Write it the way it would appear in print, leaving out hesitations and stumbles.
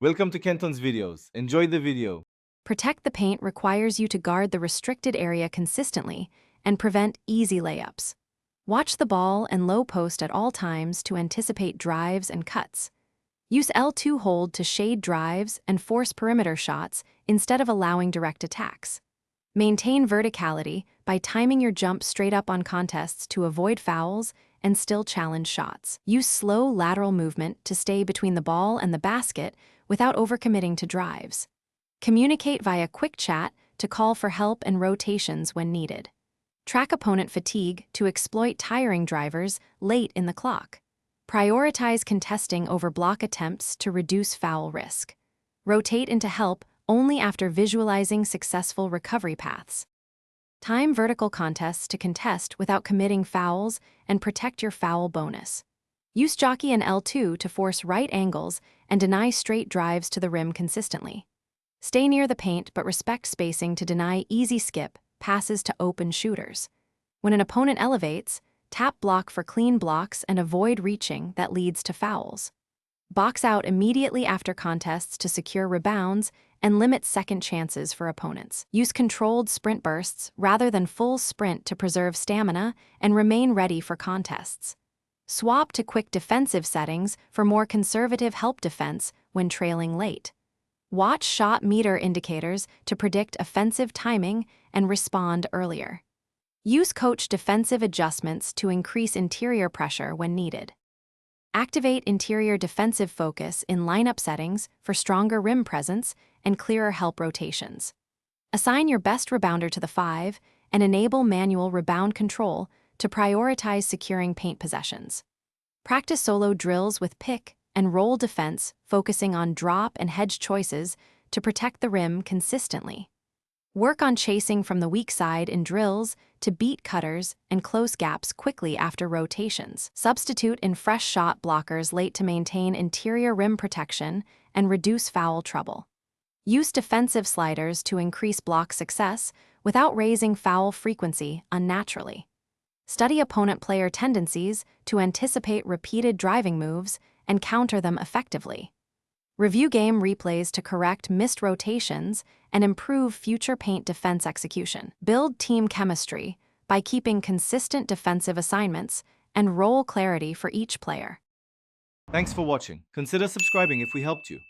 Welcome to Kenton's videos. Enjoy the video. Protect the paint requires you to guard the restricted area consistently and prevent easy layups. Watch the ball and low post at all times to anticipate drives and cuts. Use L2 hold to shade drives and force perimeter shots instead of allowing direct attacks. Maintain verticality by timing your jump straight up on contests to avoid fouls and still challenge shots. Use slow lateral movement to stay between the ball and the basket without overcommitting to drives. Communicate via quick chat to call for help and rotations when needed. Track opponent fatigue to exploit tiring drivers late in the clock. Prioritize contesting over block attempts to reduce foul risk. Rotate into help only after visualizing successful recovery paths. Time vertical contests to contest without committing fouls and protect your foul bonus. Use jockey and L2 to force right angles and deny straight drives to the rim consistently. Stay near the paint but respect spacing to deny easy skip passes to open shooters. When an opponent elevates, tap block for clean blocks and avoid reaching that leads to fouls. Box out immediately after contests to secure rebounds and limit second chances for opponents. Use controlled sprint bursts rather than full sprint to preserve stamina and remain ready for contests. Swap to quick defensive settings for more conservative help defense when trailing late. Watch shot meter indicators to predict offensive timing and respond earlier. Use coach defensive adjustments to increase interior pressure when needed. Activate interior defensive focus in lineup settings for stronger rim presence and clearer help rotations. Assign your best rebounder to the 5 and enable manual rebound control to prioritize securing paint possessions. Practice solo drills with pick and roll defense, focusing on drop and hedge choices to protect the rim consistently. Work on chasing from the weak side in drills to beat cutters and close gaps quickly after rotations. Substitute in fresh shot blockers late to maintain interior rim protection and reduce foul trouble. Use defensive sliders to increase block success without raising foul frequency unnaturally. Study opponent player tendencies to anticipate repeated driving moves and counter them effectively. Review game replays to correct missed rotations and improve future paint defense execution. Build team chemistry by keeping consistent defensive assignments and role clarity for each player. Thanks for watching. Consider subscribing if we helped you.